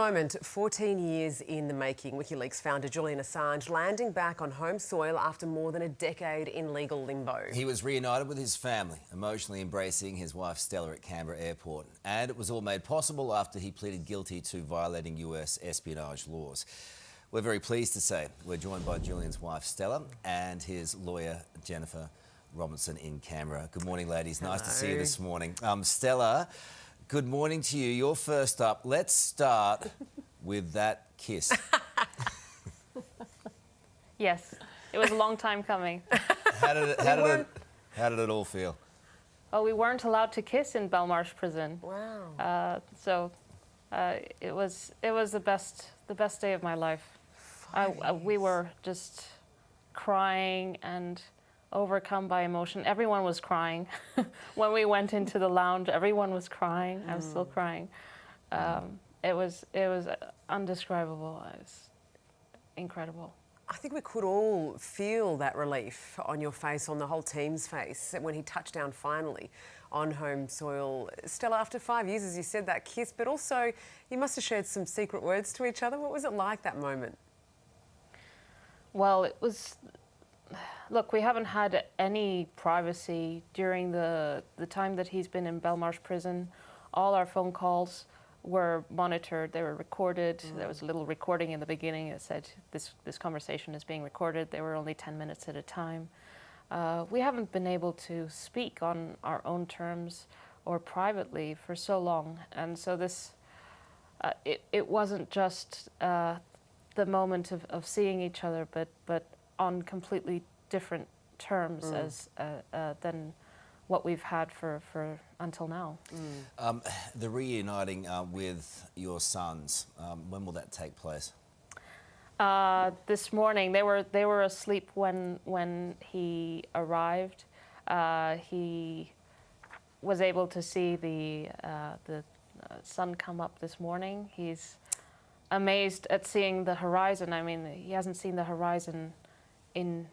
moment, 14 years in the making. WikiLeaks founder Julian Assange landing back on home soil after more than a decade in legal limbo. He was reunited with his family, emotionally embracing his wife Stella at Canberra Airport. And it was all made possible after he pleaded guilty to violating US espionage laws. We're very pleased to say we're joined by Julian's wife Stella and his lawyer Jennifer Robinson in Canberra. Good morning, ladies. Nice to see you this morning. Stella, good morning to you. You're first up. Let's start with that kiss. Yes, it was a long time coming. How did it all feel? Oh, we weren't allowed to kiss in Belmarsh prison. Wow. It was the best day of my life. We were just crying and overcome by emotion. Everyone was crying. When we went into the lounge, everyone was crying. I was still crying. It was undescribable. It was incredible. I think we could all feel that relief on your face, on the whole team's face, when he touched down finally on home soil. Stella, after 5 years, as you said, that kiss, but also you must have shared some secret words to each other. What was it like, that moment? Well, it was... Look, we haven't had any privacy during the time that he's been in Belmarsh prison. All our phone calls were monitored, they were recorded. There was a little recording in the beginning that said this conversation is being recorded. They were only 10 minutes at a time. We haven't been able to speak on our own terms or privately for so long. And so this, it wasn't just the moment of seeing each other, but on completely different terms than what we've had for until now. The reuniting with your sons, when will that take place? This morning. They were asleep when he arrived. He was able to see the sun come up this morning. He's amazed at seeing the horizon. I mean, he hasn't seen the horizon in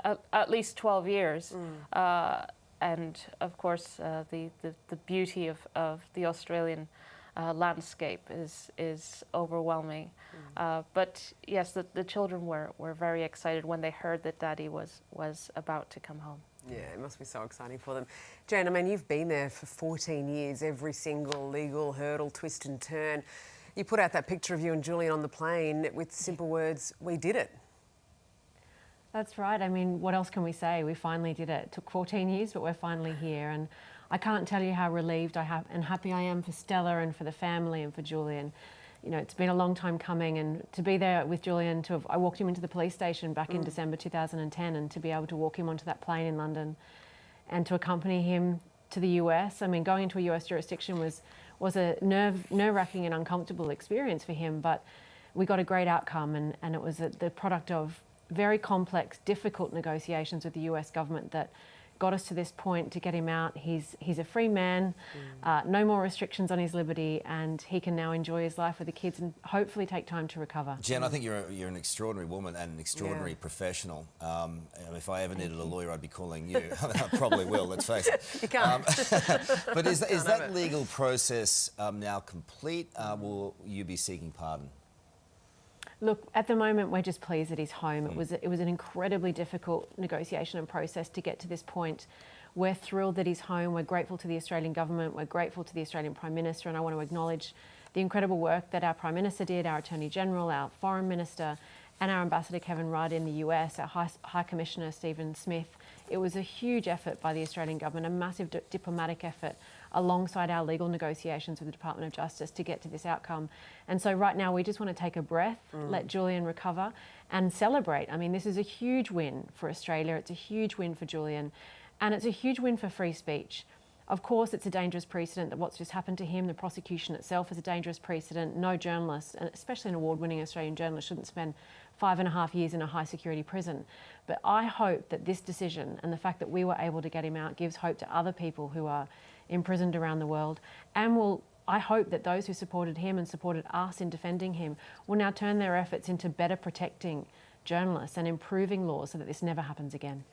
at least 12 years. And of course, the beauty of the Australian landscape is overwhelming. But yes, the children were very excited when they heard that Daddy was about to come home. Yeah, it must be so exciting for them. Jen, I mean, you've been there for 14 years, every single legal hurdle, twist and turn. You put out that picture of you and Julian on the plane with simple words, "We did it." That's right. I mean, what else can we say? We finally did it. It took 14 years, but we're finally here. And I can't tell you how relieved and happy I am for Stella and for the family and for Julian. You know, it's been a long time coming, and to be there with Julian, I walked him into the police station back in December 2010, and to be able to walk him onto that plane in London and to accompany him to the US. I mean, going into a US jurisdiction was a nerve-wracking and uncomfortable experience for him, but we got a great outcome, and it was the product of very complex, difficult negotiations with the US government that got us to this point to get him out. He's a free man, no more restrictions on his liberty, and he can now enjoy his life with the kids and hopefully take time to recover. Jen, I think you're an extraordinary woman and an extraordinary professional. If I ever needed a lawyer, I'd be calling you. I probably will, let's face it. You can't. But is that legal process now complete? Will you be seeking pardon? Look, at the moment, we're just pleased that he's home. It was an incredibly difficult negotiation and process to get to this point. We're thrilled that he's home. We're grateful to the Australian government. We're grateful to the Australian Prime Minister, and I want to acknowledge the incredible work that our Prime Minister did, our Attorney General, our Foreign Minister, and our Ambassador Kevin Rudd in the US, our High Commissioner Stephen Smith. It was a huge effort by the Australian government, a massive diplomatic effort alongside our legal negotiations with the Department of Justice to get to this outcome. And so right now we just want to take a breath, let Julian recover and celebrate. I mean, this is a huge win for Australia. It's a huge win for Julian, and it's a huge win for free speech. Of course, it's a dangerous precedent that what's just happened to him. The prosecution itself is a dangerous precedent. No journalist, and especially an award-winning Australian journalist, shouldn't spend 5.5 years in a high-security prison. But I hope that this decision and the fact that we were able to get him out gives hope to other people who are imprisoned around the world, and I hope that those who supported him and supported us in defending him will now turn their efforts into better protecting journalists and improving laws so that this never happens again.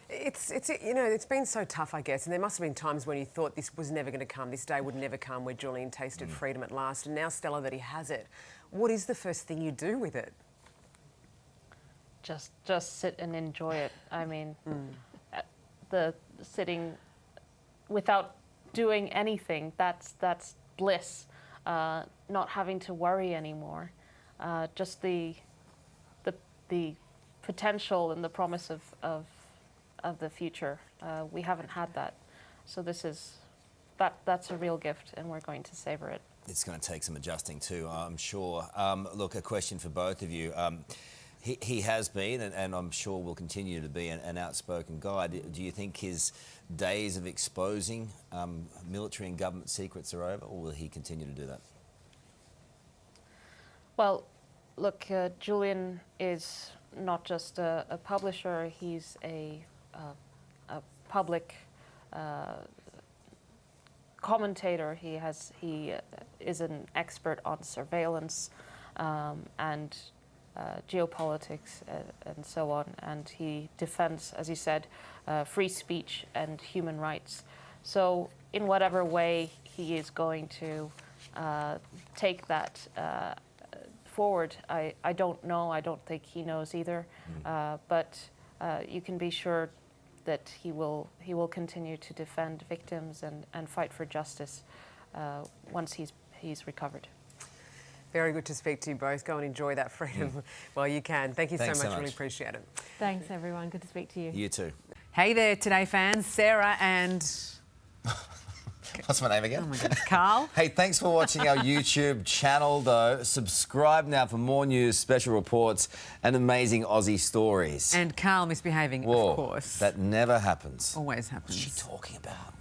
It's been so tough, I guess, and there must have been times when you thought this was never going to come, this day would never come where Julian tasted freedom at last, and now, Stella, that he has it, what is the first thing you do with it? Just sit and enjoy it. I mean, the sitting without doing anything, that's bliss. Not having to worry anymore. Just the potential and the promise of the future. We haven't had that, so that's a real gift, and we're going to savor it. It's going to take some adjusting too, I'm sure. Look, a question for both of you. He has been, and I'm sure will continue to be, an outspoken guy. Do you think his days of exposing military and government secrets are over, or will he continue to do that? Well, look, Julian is not just a publisher, he's a public commentator. He is an expert on surveillance and geopolitics and so on, and he defends, as you said, free speech and human rights. So in whatever way he is going to take that forward, I don't know. I don't think he knows either. But you can be sure that he will continue to defend victims and fight for justice once he's recovered. Very good to speak to you both. Go and enjoy that freedom while you can. Thank you Thanks so so much. much. Really appreciate it. Thanks, everyone. Good to speak to you. You too. Hey there, Today fans. Sarah and... What's my name again? Oh my goodness, Carl. Hey, thanks for watching our YouTube channel, though. Subscribe now for more news, special reports, and amazing Aussie stories. And Carl misbehaving, Whoa, of course. that never happens. Always happens. What's she talking about?